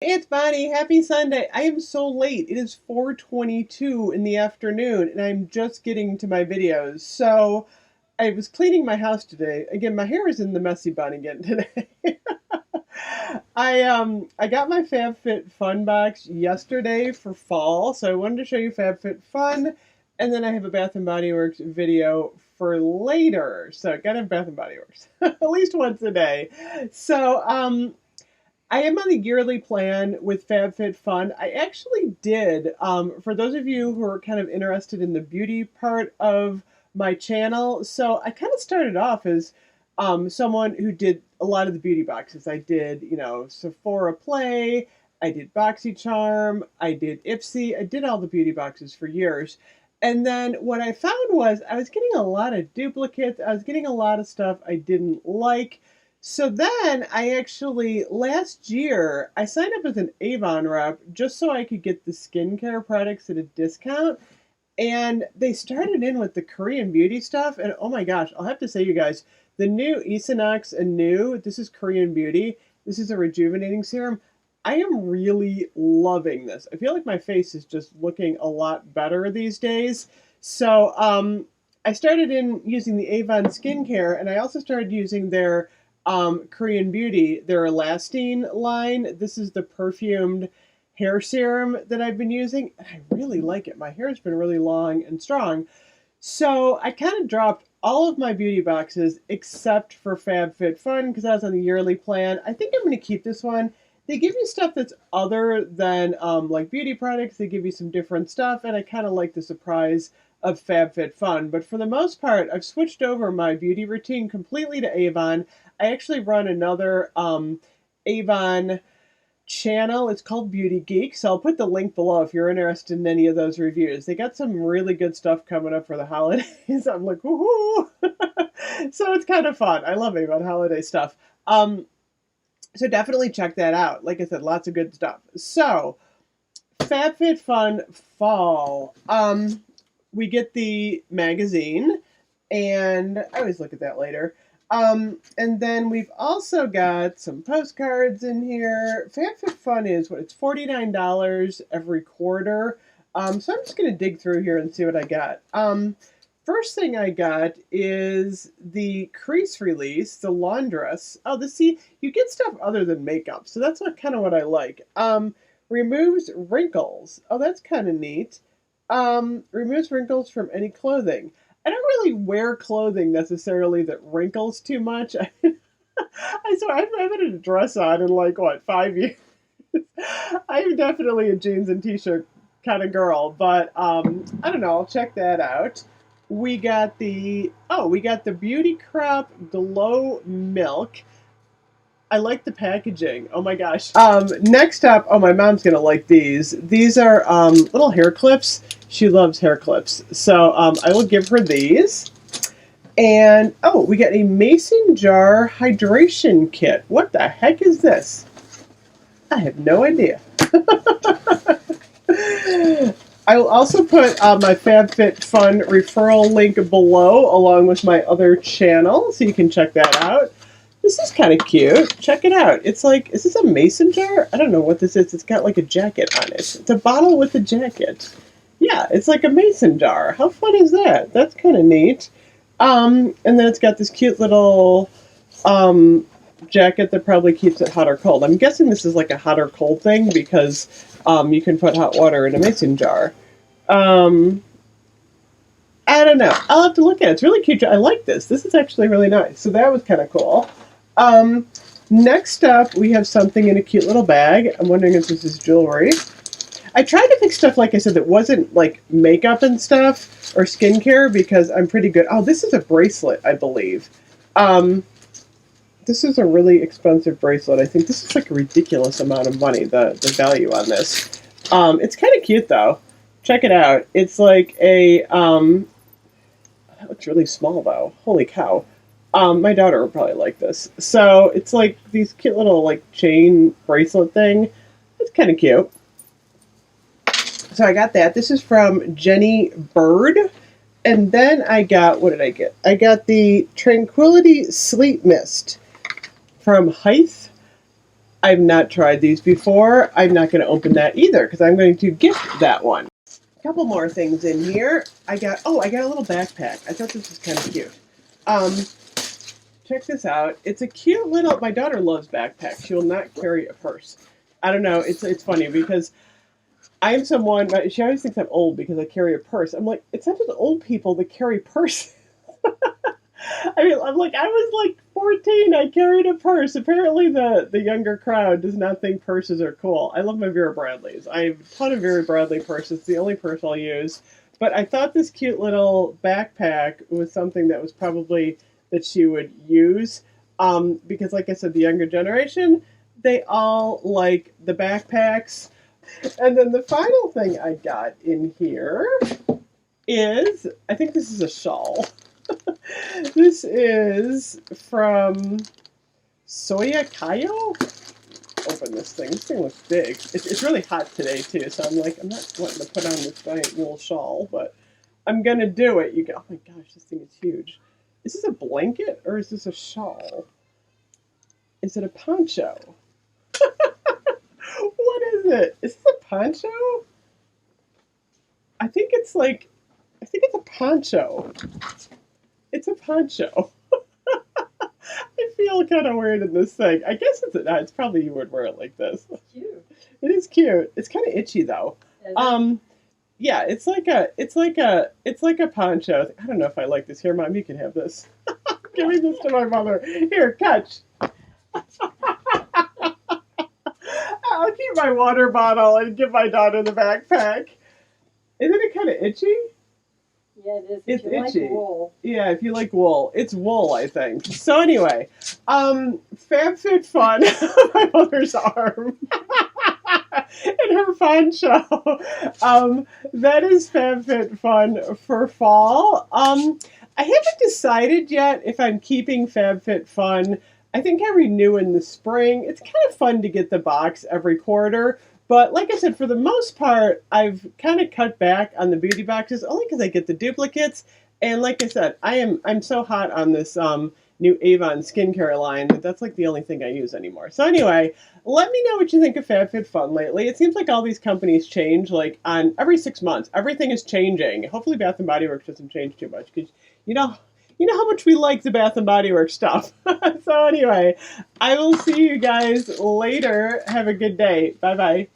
It's Bonnie. Happy Sunday. I am so late. It is 4:22 in the afternoon and I'm just getting to my videos. So I was cleaning my house today. Again, my hair is in the messy bun again today. I got my FabFitFun box yesterday for fall, so I wanted to show you FabFitFun, and then I have a Bath and Body Works video for later. So I gotta have Bath and Body Works at least once a day. So I am on a yearly plan with FabFitFun. I actually did. For those of you who are kind of interested in the beauty part of my channel, so I kind of started off as someone who did a lot of the beauty boxes. I did, Sephora Play, I did BoxyCharm, I did Ipsy, I did all the beauty boxes for years. And then what I found was I was getting a lot of duplicates. I was getting a lot of stuff I didn't like. So then I actually, last year, I signed up as an Avon rep just so I could get the skincare products at a discount. And they started in with the Korean beauty stuff. And oh my gosh, I'll have to say, you guys, the new Esonox Anew, this is Korean beauty. This is a rejuvenating serum. I am really loving this. I feel like my face is just looking a lot better these days. So I started in using the Avon skincare, and I also started using their Korean Beauty, their Elastine line. This is the perfumed hair serum that I've been using, and I really like it. My hair has been really long and strong. So I kind of dropped all of my beauty boxes except for FabFitFun because I was on the yearly plan. I think I'm going to keep this one. They give you stuff that's other than like beauty products. They give you some different stuff, and I kind of like the surprise of FabFitFun. But for the most part, I've switched over my beauty routine completely to Avon. I actually run another Avon channel. It's called Beauty Geek, so I'll put the link below if you're interested in any of those reviews. They got some really good stuff coming up for the holidays. I'm like, woohoo! So it's kind of fun. I love Avon holiday stuff. So definitely check that out. Like I said, lots of good stuff. So FabFitFun Fall. We get the magazine, and I always look at that later. And then we've also got some postcards in here. FabFitFun is it's $49 every quarter. So I'm just going to dig through here and see what I got. First thing I got is the crease release, the laundress. Oh, see, you get stuff other than makeup, so that's kind of what I like. Removes wrinkles. Oh, that's kind of neat. Removes wrinkles from any clothing. I don't really wear clothing necessarily that wrinkles too much. I haven't had a dress on in like, 5 years? I'm definitely a jeans and t-shirt kind of girl, but I don't know. I'll check that out. We got the Beauty Crop Glow Milk. I like the packaging. Oh my gosh. Next up, my mom's gonna like these. These are little hair clips. She loves hair clips. So I will give her these. And we got a mason jar hydration kit. What the heck is this? I have no idea. I will also put my FabFitFun referral link below along with my other channel, so you can check that out. This is kind of cute. Check it out. It's like, is this a mason jar? I don't know what this is. It's got like a jacket on it. It's a bottle with a jacket. Yeah, it's like a mason jar. How fun is that? That's kind of neat. And then it's got this cute little jacket that probably keeps it hot or cold. I'm guessing this is like a hot or cold thing because you can put hot water in a mason jar. I don't know. I'll have to look at it. It's really cute. I like this. This is actually really nice. So that was kind of cool. Next up, we have something in a cute little bag. I'm wondering if this is jewelry. I tried to pick stuff, like I said, that wasn't like makeup and stuff or skincare because I'm pretty good. Oh, this is a bracelet, I believe. This is a really expensive bracelet. I think this is like a ridiculous amount of money, the value on this. It's kind of cute, though. Check it out. It's like a, that looks really small, though. Holy cow. My daughter would probably like this. So it's like these cute little like chain bracelet thing. It's kind of cute. So I got that. This is from Jenny Bird. And then I got, what did I get? I got the Tranquility Sleep Mist from Hythe. I've not tried these before. I'm not going to open that either because I'm going to gift that one. A couple more things in here. I got a little backpack. I thought this was kind of cute. Check this out. It's a cute little, my daughter loves backpacks. She will not carry a purse. I don't know. It's funny because I'm someone, she always thinks I'm old because I carry a purse. I'm like, it's not just old people that carry purses. I mean, I was like 14. I carried a purse. Apparently, the younger crowd does not think purses are cool. I love my Vera Bradleys. I have a ton of Vera Bradley purses. It's the only purse I'll use. But I thought this cute little backpack was something that was probably that she would use. Because, like I said, the younger generation, they all like the backpacks. And then the final thing I got in here is, I think this is a shawl. This is from Soya Kayo. Open this thing. This thing looks big. It's really hot today too, so I'm like, I'm not wanting to put on this giant wool shawl, but I'm gonna do it. Oh my gosh, this thing is huge. Is this a blanket or is this a shawl? Is it a poncho? What is it? Is this a poncho? I think it's a poncho. It's a poncho. I feel kind of weird in this thing. I guess it's probably you would wear it like this. It's cute. It is cute. It's kind of itchy though. Yeah, it's like a poncho. I don't know if I like this. Here, Mom, you can have this. Give me this to my mother. Here, catch. I'll keep my water bottle and give my daughter the backpack. Isn't it kind of itchy? Yeah, it is. It's itchy. Like wool. Yeah, if you like wool. It's wool, I think. So anyway, FabFitFun, my mother's arm. In her poncho. That is FabFitFun for fall. I haven't decided yet if I'm keeping FabFitFun. I think I renew in the spring. It's kind of fun to get the box every quarter. But like I said, for the most part, I've kind of cut back on the beauty boxes only because I get the duplicates. And like I said, I'm so hot on this new Avon skincare line that that's like the only thing I use anymore. So anyway, let me know what you think of FabFitFun lately. It seems like all these companies change like on every 6 months. Everything is changing. Hopefully Bath and Body Works doesn't change too much because you know how much we like the Bath and Body Works stuff. So anyway, I will see you guys later. Have a good day. Bye-bye.